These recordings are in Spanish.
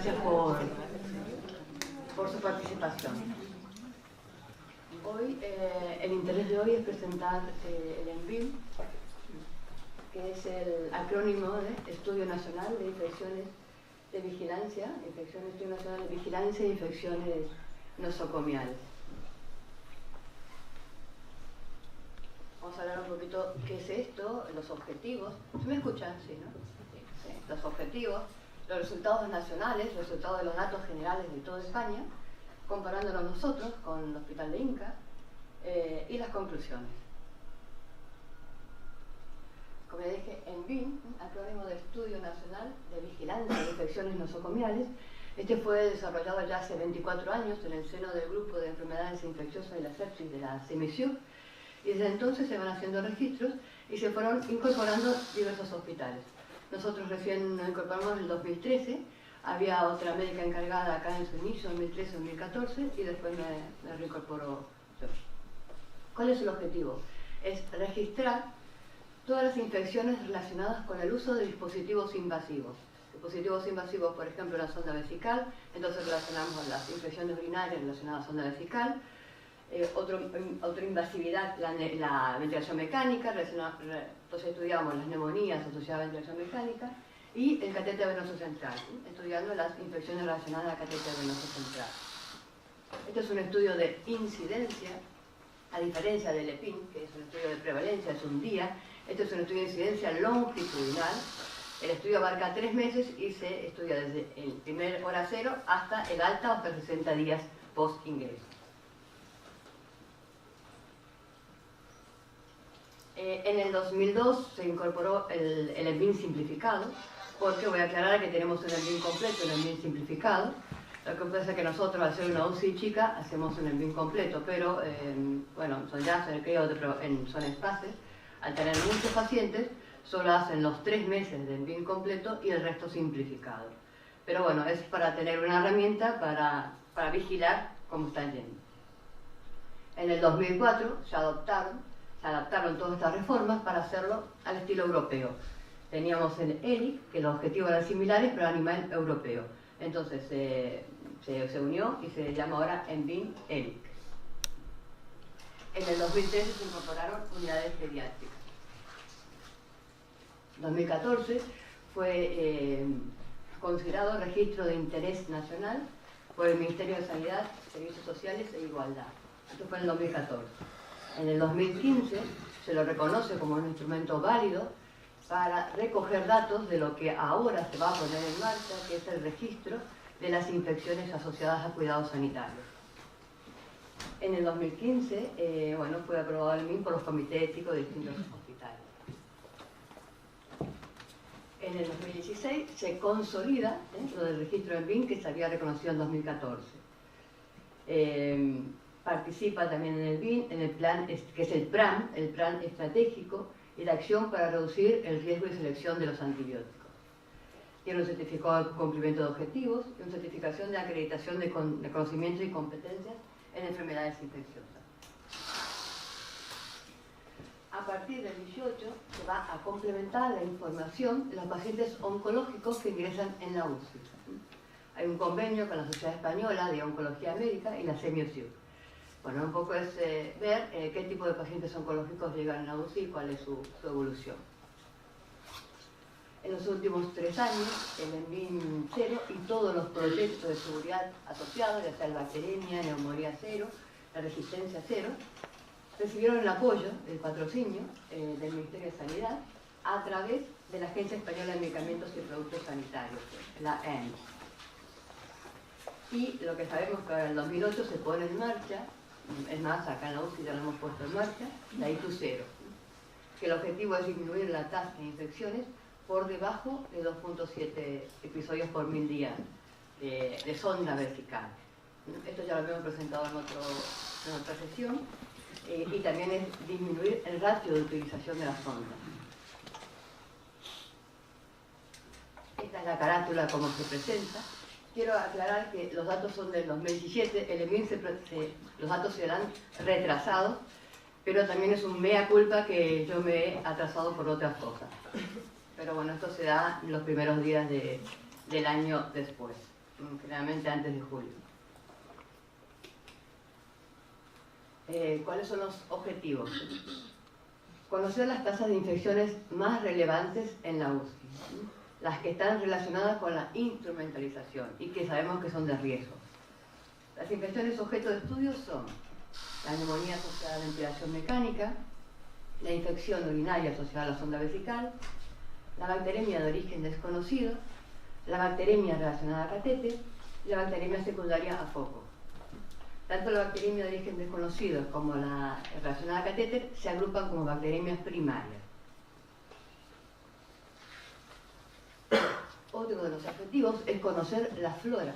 gracias por su participación. Hoy, el interés de hoy es presentar el ENVIM, que es el acrónimo de Estudio Nacional de Infecciones de Vigilancia, Estudio Nacional de Vigilancia y Infecciones Nosocomiales. Vamos a hablar un poquito qué es esto, los objetivos. ¿Se me escuchan? Sí, ¿no? Sí. Los objetivos, los resultados nacionales, los resultados de los datos generales de toda España, comparándonos nosotros con el Hospital de Inca, y las conclusiones. Como ya dije, ENVIM, acrónimo de Estudio Nacional de Vigilancia de Infecciones Nosocomiales. Este fue desarrollado ya hace 24 años en el seno del Grupo de Enfermedades Infecciosas y la Sepsis de la CIMISIU, y desde entonces se van haciendo registros y se fueron incorporando diversos hospitales. Nosotros recién nos incorporamos en el 2013, había otra médica encargada acá en su inicio, 2013-2014, y después me reincorporó yo. ¿Cuál es el objetivo? Es registrar todas las infecciones relacionadas con el uso de dispositivos invasivos. Dispositivos invasivos, por ejemplo, la sonda vesical, entonces relacionamos las infecciones urinarias relacionadas a la sonda vesical. Otra invasividad, la ventilación mecánica, entonces estudiamos las neumonías asociadas a la ventilación mecánica, y el catéter venoso central, estudiando las infecciones relacionadas al catéter venoso central. Este es un estudio de incidencia, a diferencia del EPIN, que es un estudio de prevalencia, es un día. Este es un estudio de incidencia longitudinal. El estudio abarca 3 meses y se estudia desde el primer hora cero hasta el alta, hasta 60 días post-ingreso. En el 2002 se incorporó el ENVIM simplificado, porque voy a aclarar que tenemos un ENVIM completo y un ENVIM simplificado. Lo que pasa es que nosotros, al hacer una UCI chica, hacemos un ENVIM completo, pero bueno, son espacios. Al tener muchos pacientes, solo hacen los 3 meses de ENVIM completo y el resto simplificado. Pero bueno, es para tener una herramienta para vigilar cómo están yendo. En el 2004 se adaptaron todas estas reformas para hacerlo al estilo europeo. Teníamos el ELIC, que los objetivos eran similares, pero a nivel europeo. Entonces se unió y se llama ahora ENVIM ELIC. En el 2013 se incorporaron unidades pediátricas. En 2014 fue considerado registro de interés nacional por el Ministerio de Sanidad, Servicios Sociales e Igualdad. Esto fue en el 2014. En el 2015 se lo reconoce como un instrumento válido para recoger datos de lo que ahora se va a poner en marcha, que es el registro de las infecciones asociadas a cuidados sanitarios. En el 2015, fue aprobado el MIM por los comités éticos de distintos hospitales. En el 2016 se consolida lo del registro del MIM que se había reconocido en 2014. Participa también en el BIN, en el plan, que es el PRAM, el Plan Estratégico y de Acción para Reducir el Riesgo y Selección de los Antibióticos. Tiene un certificado de cumplimiento de objetivos y una certificación de acreditación de conocimientos y competencias en enfermedades infecciosas. A partir del 18 se va a complementar la información de los pacientes oncológicos que ingresan en la UCI. Hay un convenio con la Sociedad Española de Oncología Médica y la CEMIOSIU. Bueno, un poco es ver qué tipo de pacientes oncológicos llegan a la UCI y cuál es su evolución. En los últimos 3 años, el ENVIM 0 y todos los proyectos de seguridad asociados, ya sea el bacteremia, neumonía 0, la resistencia 0, recibieron el apoyo, el patrocinio del Ministerio de Sanidad a través de la Agencia Española de Medicamentos y Productos Sanitarios, la AEMS. Y lo que sabemos que ahora en el 2008 se pone en marcha, es más, acá en la UCI ya lo hemos puesto en marcha, la ITU 0, que el objetivo es disminuir la tasa de infecciones por debajo de 2.7 episodios por 1000 días de sonda vertical. Esto ya lo habíamos presentado en otra sesión, y también es disminuir el ratio de utilización de la sonda. Esta es la carátula como se presenta. Quiero aclarar que los datos son del 2017, los datos serán retrasados, pero también es un mea culpa que yo me he atrasado por otras cosas. Pero bueno, esto se da en los primeros días del año después. generalmente antes de julio. ¿Cuáles son los objetivos? Conocer las tasas de infecciones más relevantes en la UCI, las que están relacionadas con la instrumentalización y que sabemos que son de riesgo. Las infecciones objeto de estudio son la neumonía asociada a la ventilación mecánica, la infección urinaria asociada a la sonda vesical, la bacteremia de origen desconocido, la bacteremia relacionada a catéter y la bacteremia secundaria a foco. Tanto la bacteremia de origen desconocido como la relacionada a catéter se agrupan como bacteremias primarias. Otro de los objetivos es conocer la flora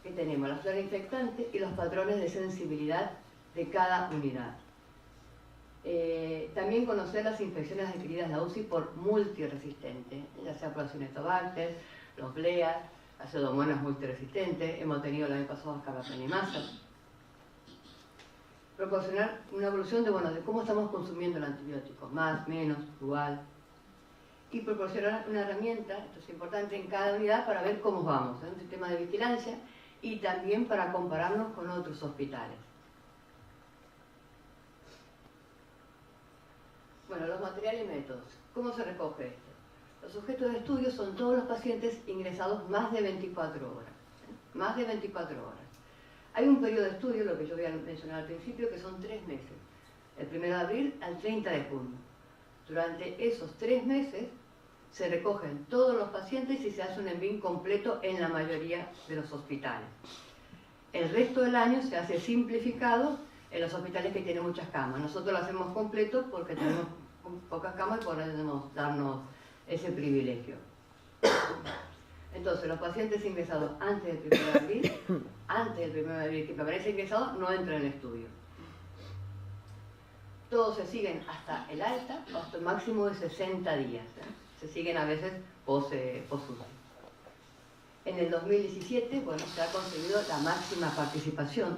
que tenemos, la flora infectante y los patrones de sensibilidad de cada unidad. También conocer las infecciones adquiridas en la UCI por multiresistentes, ya sea por Acinetobacter, los BLEA, la Pseudomonas multiresistentes, hemos tenido el año pasado Ascarapenemasa. Proporcionar una evolución de cómo estamos consumiendo el antibiótico, más, menos, igual. Y proporcionar una herramienta, esto es importante, en cada unidad para ver cómo vamos, un sistema de vigilancia y también para compararnos con otros hospitales. Bueno, los materiales y métodos. ¿Cómo se recoge esto? Los objetos de estudio son todos los pacientes ingresados más de 24 horas. Más de 24 horas. Hay un periodo de estudio, lo que yo había mencionado al principio, que son 3 meses. El 1 de abril al 30 de junio. Durante esos 3 meses se recogen todos los pacientes y se hace un ENVIM completo en la mayoría de los hospitales. El resto del año se hace simplificado en los hospitales que tienen muchas camas. Nosotros lo hacemos completo porque tenemos pocas camas y podemos darnos ese privilegio. Entonces, los pacientes ingresados antes del 1 de abril, que permanece ingresado, no entran en el estudio. Todos se siguen hasta el alta, hasta el máximo de 60 días. Se siguen a veces post-UCI. En el 2017, bueno, se ha conseguido la máxima participación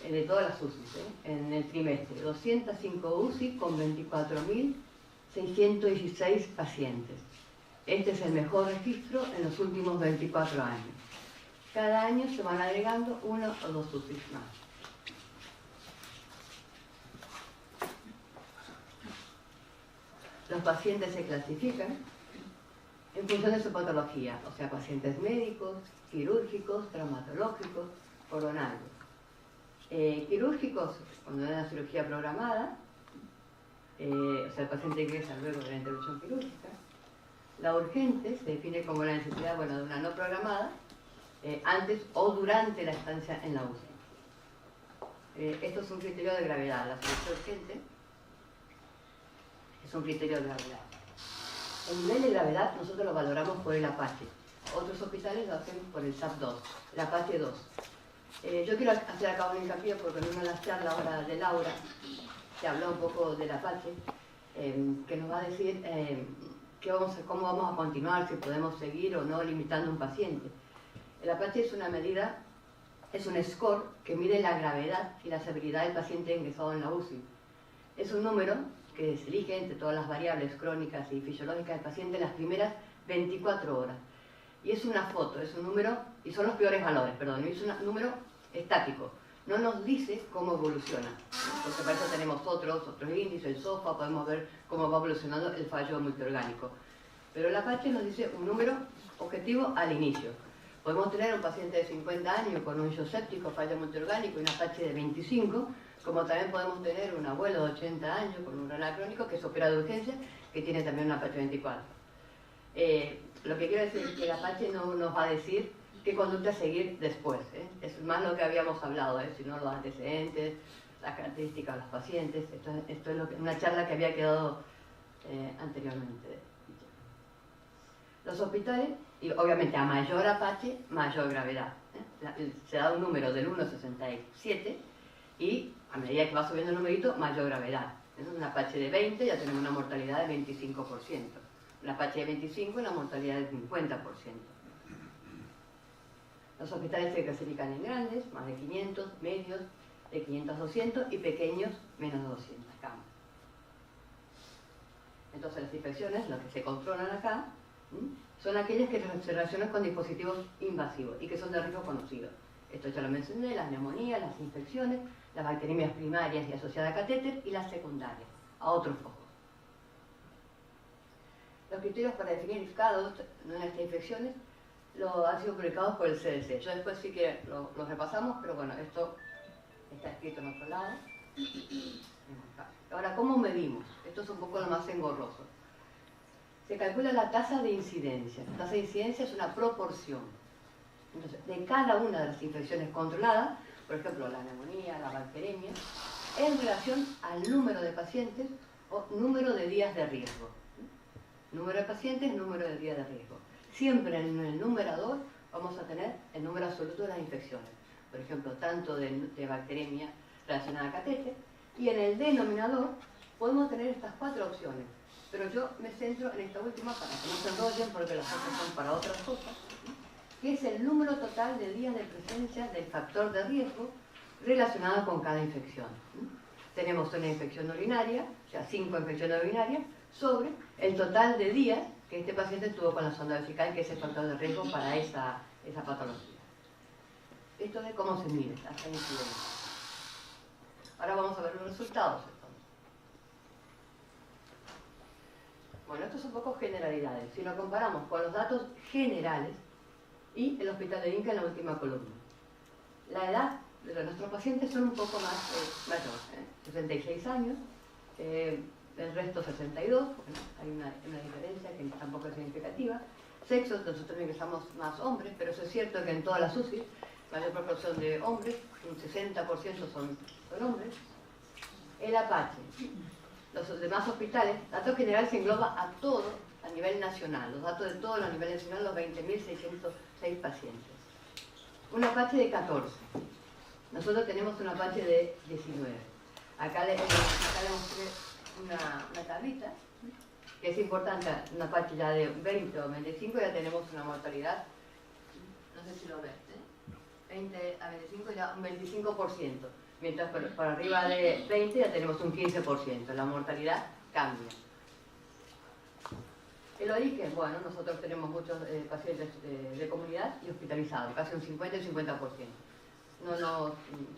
de todas las UCI, en el trimestre. 205 UCI con 24.616 pacientes. Este es el mejor registro en los últimos 24 años. Cada año se van agregando 1 o 2 UCI más. Los pacientes se clasifican en función de su patología, o sea, pacientes médicos, quirúrgicos, traumatológicos, coronarios. Quirúrgicos, cuando hay una cirugía programada, o sea, el paciente ingresa luego de la intervención quirúrgica. La urgente se define como la necesidad, de una no programada, antes o durante la estancia en la UCI. Esto es un criterio de gravedad. La cirugía urgente es un criterio de gravedad. El nivel de gravedad nosotros lo valoramos por el Apache. Otros hospitales lo hacen por el SAP-2, el Apache 2. Yo quiero hacer acá un hincapié porque en una de las charlas ahora de Laura se habló un poco del Apache, que nos va a decir cómo vamos a continuar, si podemos seguir o no limitando un paciente. El Apache es una medida, es un score que mide la gravedad y la severidad del paciente ingresado en la UCI. Es un número que se elige entre todas las variables crónicas y fisiológicas del paciente en las primeras 24 horas. Y es una foto, es un número, y son los peores valores, perdón, es un número estático. No nos dice cómo evoluciona, porque para eso tenemos otros índices, el SOFA, podemos ver cómo va evolucionando el fallo multiorgánico. Pero el Apache nos dice un número objetivo al inicio. Podemos tener un paciente de 50 años con un séptico, fallo multiorgánico y un Apache de 25, como también podemos tener un abuelo de 80 años con un renal crónico que se opera de urgencia, que tiene también un Apache 24. Lo que quiero decir es que el Apache no nos va a decir qué conducta seguir después. Es más lo que habíamos hablado, sino los antecedentes, las características de los pacientes. Esto es una charla que había quedado anteriormente. Los hospitales, y obviamente a mayor Apache, mayor gravedad. Se da un número del 1 a 67 y a medida que va subiendo el numerito, mayor gravedad. Un Apache de 20 ya tenemos una mortalidad del 25%. Un Apache de 25 una mortalidad del 50%. Los hospitales se clasifican en grandes, más de 500, medios, de 500 a 200 y pequeños, menos de 200 camas. Entonces las infecciones, las que se controlan acá, son aquellas que se relacionan con dispositivos invasivos y que son de riesgo conocido. Esto ya lo mencioné: las neumonías, las infecciones, las bacteriemias primarias y asociadas a catéter, y las secundarias, a otros focos. Los criterios para definir cada una de estas infecciones han sido publicados por el CDC. Yo después sí que los repasamos, pero bueno, esto está escrito en otro lado. Ahora, ¿cómo medimos? Esto es un poco lo más engorroso. Se calcula la tasa de incidencia. La tasa de incidencia es una proporción. Entonces, de cada una de las infecciones controladas, por ejemplo, la neumonía, la bacteriemia, en relación al número de pacientes o número de días de riesgo. Número de pacientes, número de días de riesgo. Siempre en el numerador vamos a tener el número absoluto de las infecciones. Por ejemplo, tanto de bacteriemia relacionada a catéter, y en el denominador podemos tener estas 4 opciones. Pero yo me centro en esta última para que no se enrollen, porque las otras son para otras cosas, que es el número total de días de presencia del factor de riesgo relacionado con cada infección. Tenemos una infección urinaria, o sea, 5 infecciones urinarias, sobre el total de días que este paciente tuvo con la sonda vesical, que es el factor de riesgo para esa patología. Esto de cómo se mide esta incidencia. Ahora vamos a ver los resultados, entonces. Bueno, esto son un poco generalidades. Si lo comparamos con los datos generales y el Hospital de Inca en la última columna. La edad de nuestros pacientes son un poco más mayor, 66 años, el resto 62, bueno, hay una diferencia que tampoco es significativa. Sexo, nosotros ingresamos más hombres, pero eso es cierto que en todas las UCI, mayor proporción de hombres, un 60% son hombres. El Apache, los demás hospitales, datos generales se engloba a todo a nivel nacional, los datos de todo a nivel nacional, los 20.606 pacientes. Un Apache de 14. Nosotros tenemos un Apache de 19. Acá le mostré una tablita, que es importante. Un Apache ya de 20 o 25 ya tenemos una mortalidad, no sé si lo ves, 20 a 25 ya un 25%, mientras por arriba de 20 ya tenemos un 15%, la mortalidad cambia. El origen, bueno, nosotros tenemos muchos pacientes de comunidad y hospitalizados, casi un 50 y 50%.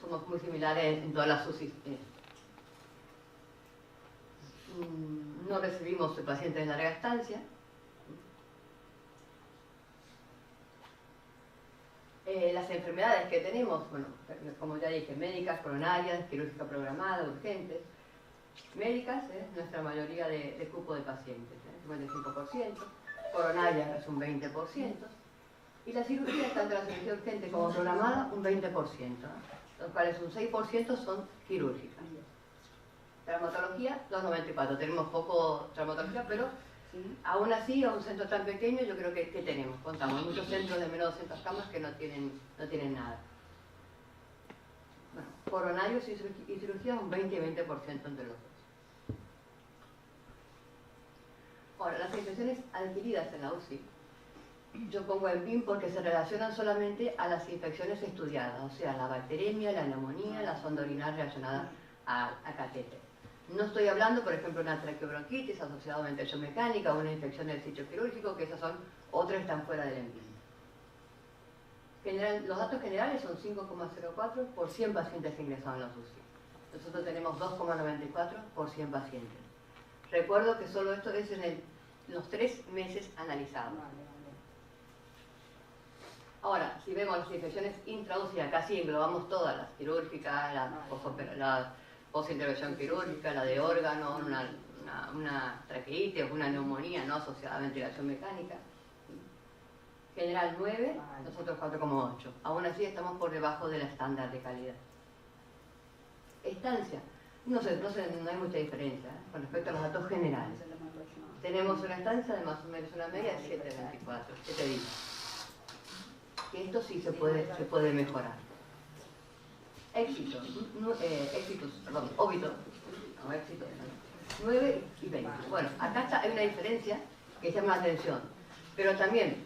Somos muy similares en todas las UCI. No recibimos pacientes de larga estancia. Las enfermedades que tenemos, bueno, como ya dije, médicas, coronarias, quirúrgica programada, urgentes. Médicas es nuestra mayoría de cupo de pacientes, 55%, coronarias es un 20%, y la cirugía, tanto la cirugía urgente como programada, un 20%, los cuales un 6% son quirúrgicas. Traumatología, 2,94%, tenemos poco traumatología, pero aún así, a un centro tan pequeño, yo creo que tenemos, contamos, hay muchos centros de menos de 200 camas que no tienen nada. Bueno, coronarios y cirugía, un 20 y 20% entre los dos. Ahora, las infecciones adquiridas en la UCI, yo pongo en PIN porque se relacionan solamente a las infecciones estudiadas, o sea, la bacteriemia, la neumonía, la sonda urinaria relacionada a catéter. No estoy hablando, por ejemplo, de una traqueobronquitis asociada a una infección mecánica o una infección del sitio quirúrgico, que esas son otras que están fuera del ENVIM. Los datos generales son 5,04 por 100 pacientes ingresados en la UCI. Nosotros tenemos 2,94 por 100 pacientes. Recuerdo que solo esto es en los 3 meses analizados. Ahora, si vemos las infecciones intraUCI, acá sí englobamos todas, las quirúrgicas, la posintervención quirúrgica, la de órganos, una traqueitis o una neumonía no asociada a ventilación mecánica. General 9, nosotros 4,8. Aún así estamos por debajo del estándar de calidad. Estancia, no hay mucha diferencia con respecto a los datos generales. Tenemos una estancia de más o menos una media de 7,24, 7 días. Que esto sí se puede mejorar. Óbitos, 9 y 20. Bueno, acá hay una diferencia que llama la atención, pero también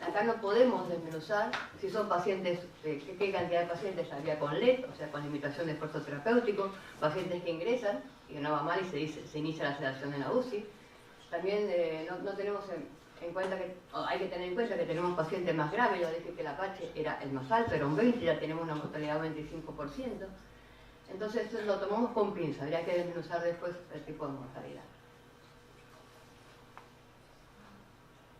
acá no podemos desmenuzar si son pacientes, qué cantidad de pacientes había con LED, o sea, con limitación de esfuerzo terapéutico, pacientes que ingresan y que no va mal y se inicia la sedación en la UCI. También no tenemos en cuenta que, hay que tener en cuenta que tenemos pacientes más graves. Yo dije que el Apache era el más alto, era un 20, ya tenemos una mortalidad de 25%. Entonces lo tomamos con pinza, habría que desmenuzar después el tipo de mortalidad.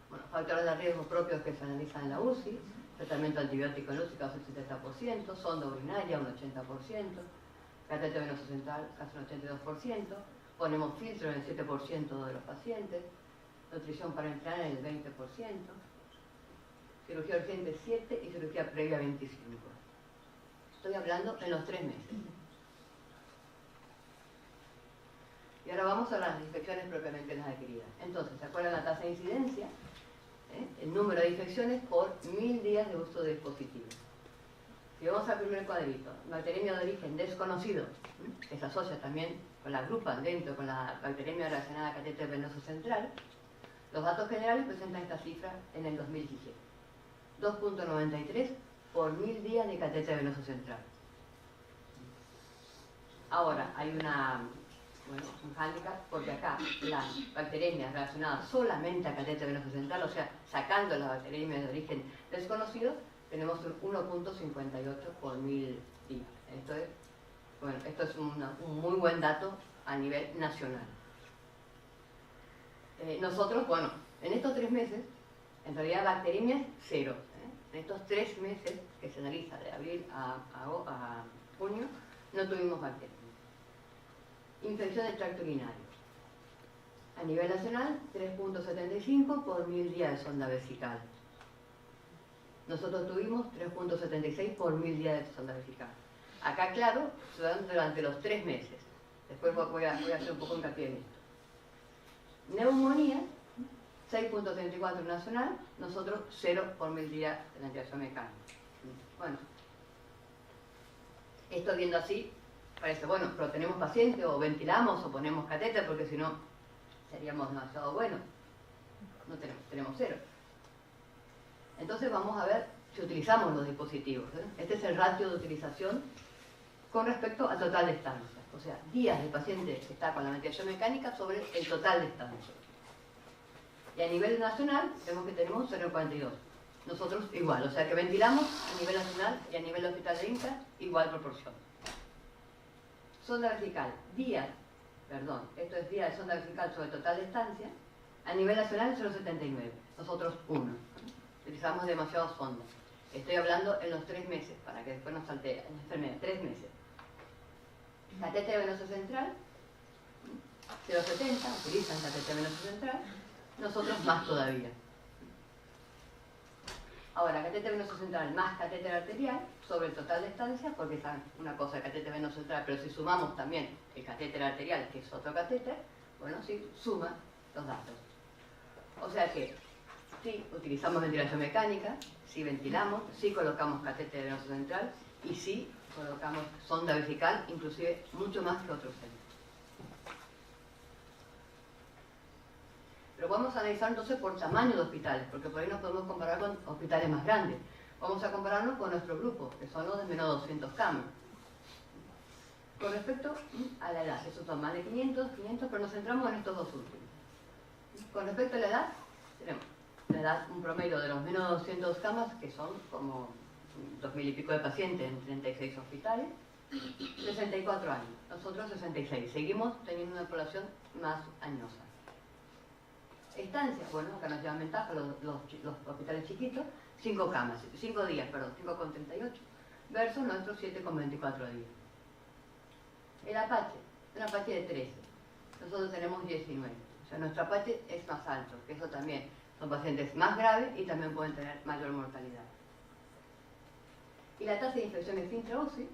Bueno, factores de riesgo propios que se analizan en la UCI: tratamiento antibiótico en UCI casi el 70%, sonda urinaria un 80%, catéter venoso central casi un 82%, ponemos filtro en el 7% de los pacientes, nutrición parenteral en el 20%, cirugía urgente 7% y cirugía previa 25%. Estoy hablando en los 3 meses. Y ahora vamos a las infecciones propiamente las adquiridas. Entonces, ¿se acuerdan la tasa de incidencia? El número de infecciones por 1000 días de uso de dispositivos. Si vamos al primer cuadrito, bacteriemia de origen desconocido, que se asocia también con la grupa dentro, con la bacteriemia relacionada a catéter venoso central, los datos generales presentan esta cifra en el 2017. 2.93 por 1000 días de catéter venoso central. Ahora, hay un hándicap, porque acá las bacteriemias relacionadas solamente a catéter venoso central, o sea, sacando las bacteriemias de origen desconocido, tenemos un 1.58 por 1000 días. Esto es un muy buen dato a nivel nacional. Nosotros, en estos 3 meses, en realidad bacteriemias 0. En estos 3 meses que se analiza de abril a junio, no tuvimos bacterias. Infección del tracto urinario. A nivel nacional, 3.75 por 1000 días de sonda vesical. Nosotros tuvimos 3.76 por 1000 días de sonda vesical. Acá, claro, se dan durante los 3 meses. Después voy a hacer un poco hincapié en esto. Neumonía, 6.34 nacional, nosotros 0 por 1000 días de la ventilación mecánica. Bueno, esto viendo así, parece, pero tenemos pacientes, o ventilamos, o ponemos catéter, porque si no, seríamos demasiado buenos. No tenemos 0. Entonces vamos a ver si utilizamos los dispositivos. Este es el ratio de utilización con respecto al total de estancia. O sea, días de paciente que está con la ventilación mecánica sobre el total de estancia. Y a nivel nacional, vemos que tenemos 0,42. Nosotros igual, o sea que ventilamos a nivel nacional y a nivel hospital de INCA, igual proporción. Sonda vertical, esto es días de sonda vertical sobre el total de estancia. A nivel nacional 0,79, nosotros 1. Utilizamos demasiadas sondas. Estoy hablando en los 3 meses, para que después nos salte en la enfermedad. 3 meses. Catéter venoso central, 0,70, utilizan catéter venoso central, nosotros más todavía. Ahora, catéter venoso central más catéter arterial sobre el total de estancia, porque es una cosa el catéter venoso central, pero si sumamos también el catéter arterial, que es otro catéter, sí suma los datos. O sea que sí utilizamos ventilación mecánica, sí ventilamos, sí colocamos catéter venoso central y sí colocamos sonda vesical, inclusive mucho más que otros centros. Pero vamos a analizar entonces por tamaño de hospitales, porque por ahí nos podemos comparar con hospitales más grandes. Vamos a compararnos con nuestro grupo, que son los de menos 200 camas. Con respecto a la edad, esos son más de 500, pero nos centramos en estos 2 últimos. Con respecto a la edad, tenemos la edad, un promedio de los menos 200 camas, que son como 2000 y pico de pacientes en 36 hospitales, 64 años, nosotros 66. Seguimos teniendo una población más añosa. Estancia, acá nos llevan ventaja los hospitales chiquitos, 5 camas, 5 días, 5,38, versus nuestros 7,24 días. El Apache, un Apache de 13, nosotros tenemos 19, o sea, nuestro Apache es más alto, que eso también, son pacientes más graves y también pueden tener mayor mortalidad. Y la tasa de infecciones intra-UCI,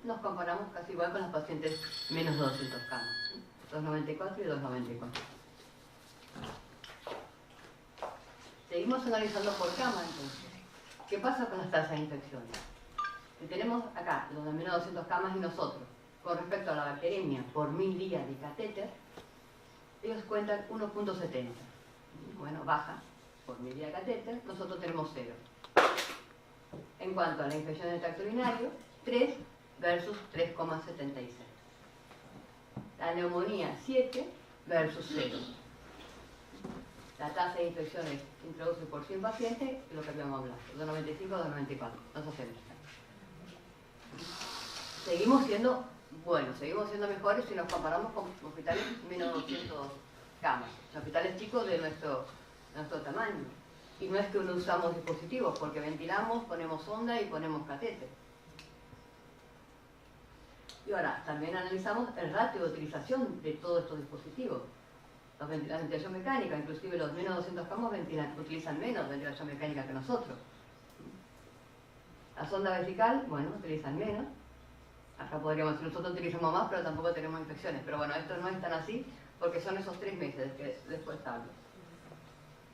nos comparamos casi igual con los pacientes menos de 200 camas, 2,94 y 2,94. Seguimos analizando por cama, entonces. ¿Qué pasa con las tasas de infecciones? Si tenemos acá los de menos de 200 camas y nosotros, con respecto a la bacteriemia por 1000 días de catéter, ellos cuentan 1.70. Baja por 1000 días de catéter, nosotros tenemos 0. En cuanto a la infección del tracto urinario, 3 versus 3,76. La neumonía, 7 versus 0. la tasa de infecciones introduce por 100 pacientes, lo que habíamos hablado, 2,95 a 2,94, no se acelera. Seguimos siendo buenos, seguimos siendo mejores si nos comparamos con hospitales menos 200 camas, hospitales chicos de nuestro tamaño. Y no es que no usamos dispositivos, porque ventilamos, ponemos sonda y ponemos catéter. Y ahora, también analizamos el ratio de utilización de todos estos dispositivos. La ventilación mecánica, inclusive los menos 200 camas utilizan menos ventilación mecánica que nosotros. La sonda vesical, bueno, utilizan menos. Acá podríamos decir, nosotros utilizamos más, pero tampoco tenemos infecciones. Pero bueno, esto no es tan así, porque son esos 3 meses que después hablo.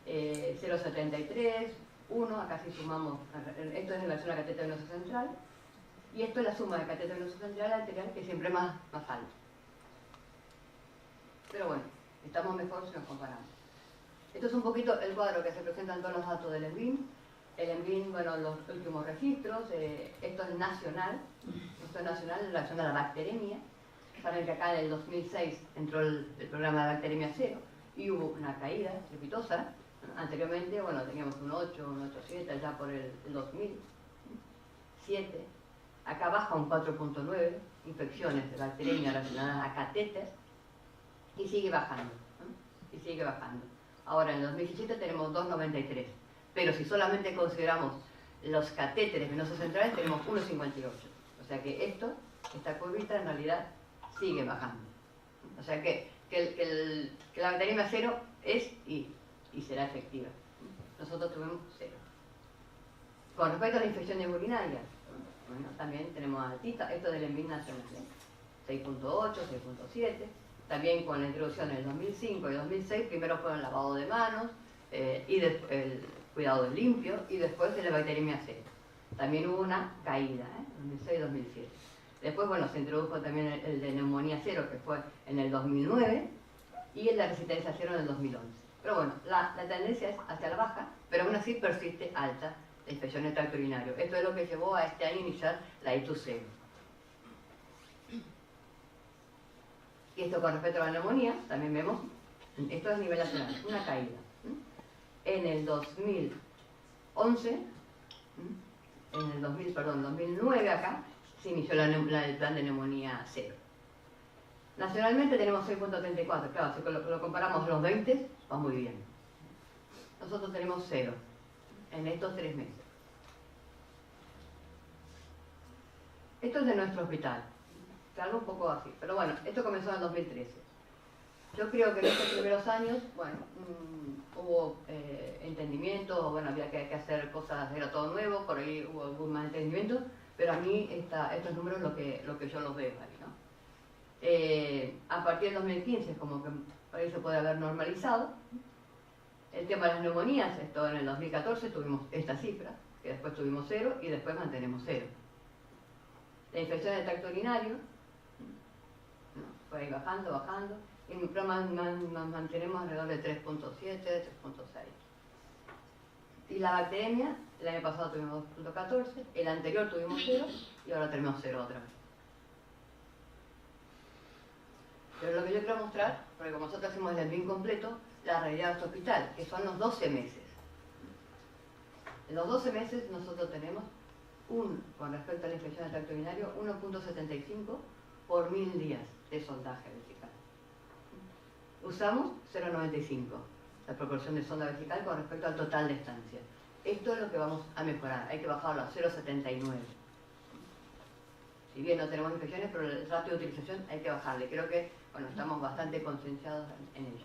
0,73, 1, acá sí sumamos, esto es en relación a catéter venoso central, y esto es la suma de catéter venoso central arterial, que es siempre más alto. Pero bueno, estamos mejor si nos comparamos. Esto es un poquito el cuadro que se presenta en todos los datos del ENVIN. El ENVIN, bueno, los últimos registros, esto es nacional en relación a la bacteremia. Saben que acá en el 2006 entró el programa de bacteremia cero y hubo una caída estrepitosa. Anteriormente, bueno, teníamos un 8, un 8,7, allá por el 2007. Acá baja un 4,9, infecciones de bacteremia relacionadas a catéter, y sigue bajando, ¿no? Y sigue bajando. Ahora, en el 2017 tenemos 2,93, pero si solamente consideramos los catéteres venosos centrales, tenemos 1,58. O sea que esta curvita en realidad sigue bajando. O sea que la bacteremia cero es y será efectiva. Nosotros tuvimos 0. Con respecto a la infección urinaria, bueno, también tenemos altita, esto del ENVIN nacional, 6,8, 6,7. También con la introducción en el 2005 y 2006, primero fue el lavado de manos, y el cuidado del limpio, y después de la bacteremia cero. También hubo una caída, 2006 y 2007. Después, bueno, se introdujo también el de neumonía cero, que fue en el 2009, y el de resistencia cero en el 2011. Pero bueno, la tendencia es hacia la baja, pero aún así persiste alta la infección del tracto urinario. Esto es lo que llevó a este año iniciar la ITU-0. Y esto con respecto a la neumonía, también vemos, esto es a nivel nacional, una caída. En el 2011, en el 2009 acá, se inició el plan de neumonía cero. Nacionalmente tenemos 6,34, claro, si lo comparamos a los 20, va muy bien. Nosotros tenemos 0 en estos 3 meses. Esto es de nuestro hospital, algo un poco así, pero bueno, esto comenzó en el 2013. Yo creo que en estos primeros años, bueno, hubo entendimiento, bueno, había que hacer cosas, era todo nuevo, por ahí hubo más entendimiento, pero a mí estos números lo que yo los veo ahí, ¿no? A partir del 2015 es como que por ahí se puede haber normalizado. El tema de las neumonías, esto en el 2014 tuvimos esta cifra, que después tuvimos 0 y después mantenemos 0. La infección del tracto urinario, ¿no? Fue ahí bajando, y mantenemos alrededor de 3,7, 3,6. Y la bacteremia, el año pasado tuvimos 2,14, el anterior tuvimos 0 y ahora tenemos 0 otra vez. Pero lo que yo quiero mostrar, porque como nosotros hacemos el ENVIN completo, la realidad de este hospital, que son los 12 meses. En los 12 meses nosotros tenemos, con respecto a la infección del tracto urinario, 1,75 por 1000 días de sondaje vesical. Usamos 0,95, la proporción de sonda vesical con respecto al total de estancia. Esto es lo que vamos a mejorar, hay que bajarlo a 0,79. Si bien no tenemos infecciones, pero el ratio de utilización hay que bajarle. Creo que, bueno, estamos bastante concienciados en ello.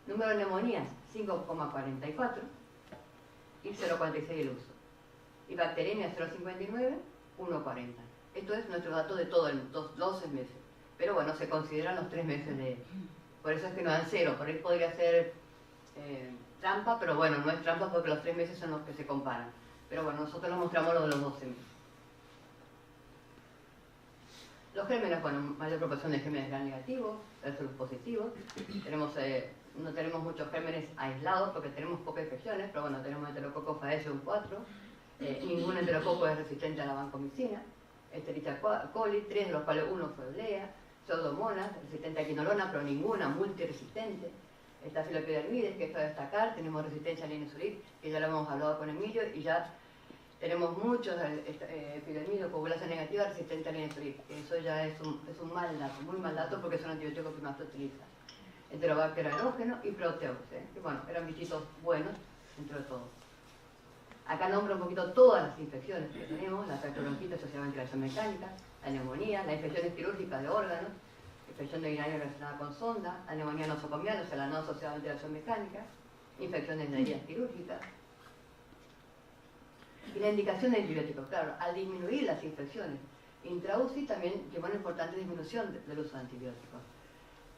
Número de neumonías, 5,44 y 0,46 el uso. Y bacteremia, 0,59, 1,40. Esto es nuestro dato de todo el 12 meses. Pero bueno, se consideran los 3 meses de... Por eso es que nos dan 0. Por ahí podría ser trampa, pero bueno, no es trampa porque los 3 meses son los que se comparan. Pero bueno, nosotros nos mostramos lo de los 12 meses. Los gérmenes, bueno, mayor proporción de gérmenes gram negativos, versus positivos. No tenemos muchos gérmenes aislados porque tenemos pocas infecciones, pero bueno, tenemos enterococo faecio un 4, ningún enterococo es resistente a la vancomicina, Escherichia coli, 3 de los cuales 1 fue Eubleia, Pseudomonas, resistente a quinolona, pero ninguna multiresistente, Está filoepidermides, que esto a destacar, tenemos resistencia al linezolid, que ya lo hemos hablado con Emilio, y ya tenemos muchos epidermidos, población negativa resistente al linezolid. Eso ya es un mal dato, muy mal dato, porque son antibióticos que más se utilizan. Enterobacter aerógeno y Proteus, que bueno, eran bichitos buenos dentro de todo. Acá nombro un poquito todas las infecciones que tenemos: la tractobronquitis asociada a ventilación mecánica, la neumonía, las infecciones quirúrgicas de órganos, infección de urinaria relacionada con sonda, la neumonía nosocomial, o sea, la no asociada a ventilación mecánica, infecciones de heridas quirúrgicas. Y la indicación de antibióticos, claro, al disminuir las infecciones intra-UCI también lleva una importante disminución del uso de antibióticos.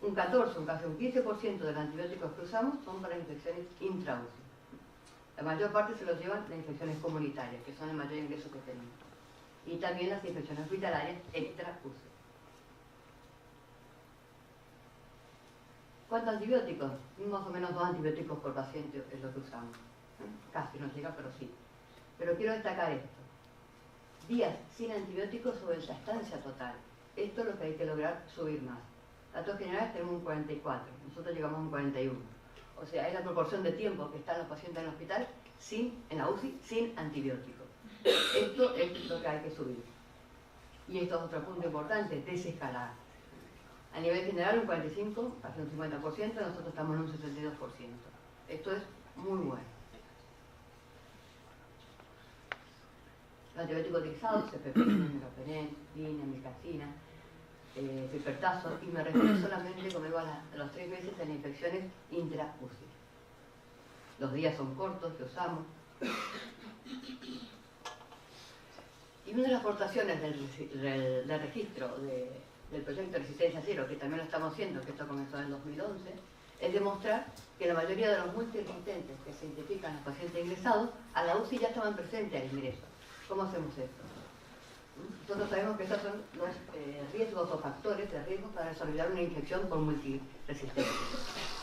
Un 14, casi un 15% de los antibióticos que usamos son para infecciones intra-UCI. La mayor parte se los llevan las infecciones comunitarias, que son el mayor ingreso que tenemos. Y también las infecciones hospitalarias extra-UCI. ¿Cuántos antibióticos? Más o menos 2 antibióticos por paciente es lo que usamos. Casi no llega, pero sí. Pero quiero destacar esto. Días sin antibióticos sobre la estancia total. Esto es lo que hay que lograr subir más. Datos generales tenemos un 44, nosotros llegamos a un 41. O sea, es la proporción de tiempo que están los pacientes en el hospital en la UCI sin antibióticos. Esto es lo que hay que subir. Y esto es otro punto importante: desescalar. A nivel general un 45, casi un 50%, nosotros estamos en un 62%. Esto es muy bueno. Los antibióticos utilizados: cefepime, meropenem, dina, mircacina, pipertazo, y me refiero solamente, como digo, a los 3 meses en infecciones intra-UCI. Los días son cortos que usamos. Y una de las aportaciones del registro del proyecto Resistencia Cero, que también lo estamos haciendo, que esto comenzó en el 2011, es demostrar que la mayoría de los multiresistentes que se identifican en los pacientes ingresados a la UCI ya estaban presentes al ingreso. ¿Cómo hacemos esto? Nosotros sabemos que estos son los riesgos o factores de riesgo para desarrollar una infección por multiresistencia.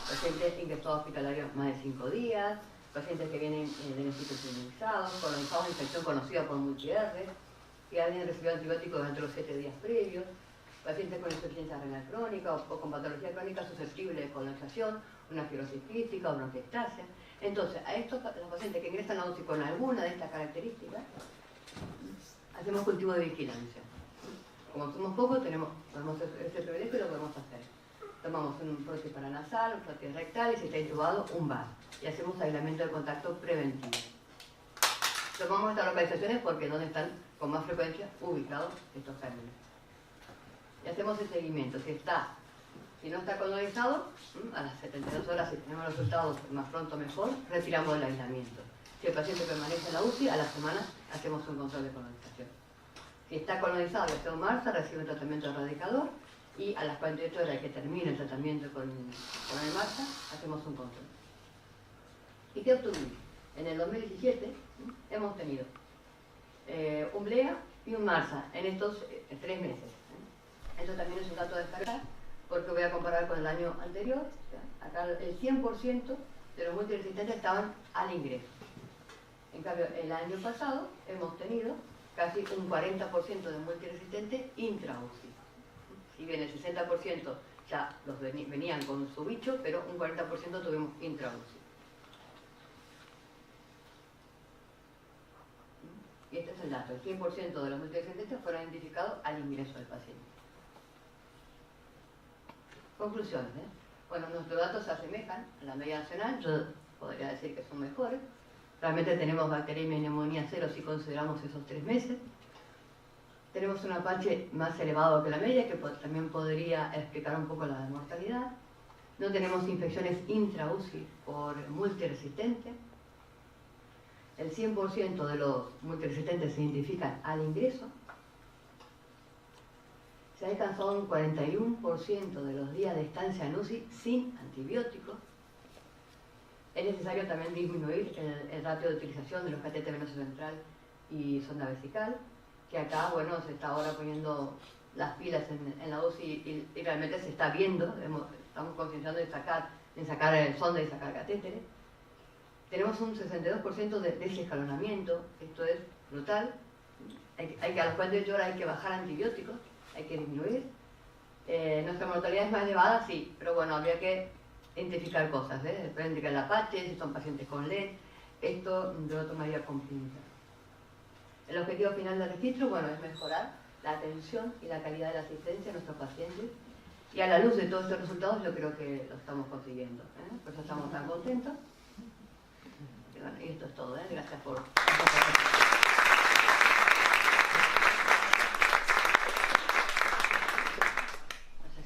Pacientes ingresados hospitalarios más de 5 días, pacientes que vienen de institucionalizados, colonizados de infección conocida por multi-R, que habían recibido antibióticos durante los 7 días previos, pacientes con insuficiencia renal crónica o con patología crónica susceptible de colonización, una fibrosis crística o bronquiectasia. Entonces, a estos los pacientes que ingresan a la UCI con alguna de estas características, hacemos cultivo de vigilancia. Como somos pocos, podemos hacer ese privilegio y lo podemos hacer. Tomamos un frote paranasal, un frote rectal, y si está intubado, un VAR. Y hacemos aislamiento de contacto preventivo. Tomamos estas localizaciones porque es donde están con más frecuencia ubicados estos gérmenes. Y hacemos el seguimiento. Si no está colonizado, a las 72 horas, si tenemos los resultados más pronto mejor, retiramos el aislamiento. Si el paciente permanece en la UCI, a la semana hacemos un control de colonización. Si está colonizado y está en marzo, recibe un tratamiento erradicador, y a las 48 horas que termine el tratamiento con el marcha, hacemos un control. ¿Y qué obtuvimos? En el 2017 hemos tenido un BLEA y un MARSA en estos 3 meses. Esto también es un dato a destacar, porque voy a comparar con el año anterior. Acá el 100% de los multiresistentes estaban al ingreso. En cambio, el año pasado hemos tenido casi un 40% de multiresistentes intra-UCI. Si bien el 60% ya los venían con su bicho, pero un 40% tuvimos intra-UCI. Y este es el dato: el 100% de los multiresistentes fueron identificados al ingreso del paciente. Conclusiones. Bueno, nuestros datos se asemejan a la media nacional, yo podría decir que son mejores. Realmente tenemos bacteriemia y neumonía cero si consideramos esos 3 meses. Tenemos un Apache más elevado que la media, que también podría explicar un poco la mortalidad. No tenemos infecciones intra-UCI por multiresistente. El 100% de los multiresistentes se identifican al ingreso. Se ha alcanzado un 41% de los días de estancia en UCI sin antibióticos. Es necesario también disminuir el ratio de utilización de los catéteres venoso central y sonda vesical, que acá, bueno, se está ahora poniendo las pilas en la UCI y realmente se está viendo, estamos concienciando en sacar el sonda y sacar catéteres. Tenemos un 62% de desescalonamiento, esto es brutal. A las 48 horas hay que bajar antibióticos, hay que disminuir. Nuestra mortalidad es más elevada, sí, pero bueno, habría que identificar cosas, depende de la Apache, si son pacientes con LED, esto yo lo tomaría con pinza. El objetivo final del registro, bueno, es mejorar la atención y la calidad de la asistencia a nuestros pacientes, y a la luz de todos estos resultados yo creo que lo estamos consiguiendo, por eso estamos tan contentos. Y bueno, y esto es todo, gracias por...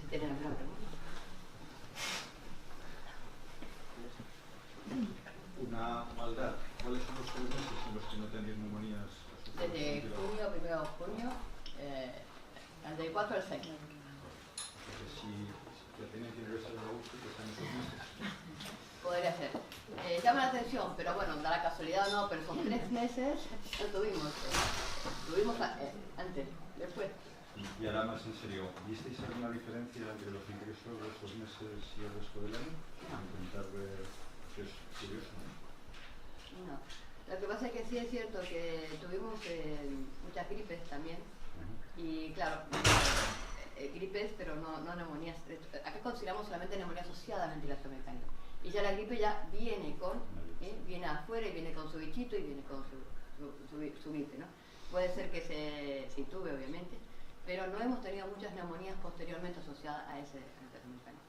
¿Tienen alguna pregunta? Una maldad. ¿Cuáles son los 3 meses en los que no tenéis neumonías? Desde junio, 1 de junio, del 4 al 6. Porque si ya tienen que ingresar a agosto, que sean esos meses. Podría ser. Llama la atención, pero bueno, da la casualidad o no, pero son 3 meses, no tuvimos. Tuvimos antes, después. Y ahora más en serio, ¿visteis alguna diferencia entre los ingresos de estos meses y el resto del año? Intentar ver, que es curioso, ¿no? No. Lo que pasa es que sí es cierto que tuvimos muchas gripes también. Y claro, gripes, pero no neumonías. Acá consideramos solamente neumonía asociada a ventilación mecánica. Y ya la gripe ya viene con, viene afuera y viene con su bichito y viene con su gripe, ¿no? Puede ser que se intube, obviamente, pero no hemos tenido muchas neumonías posteriormente asociadas a ese ventilación mecánica.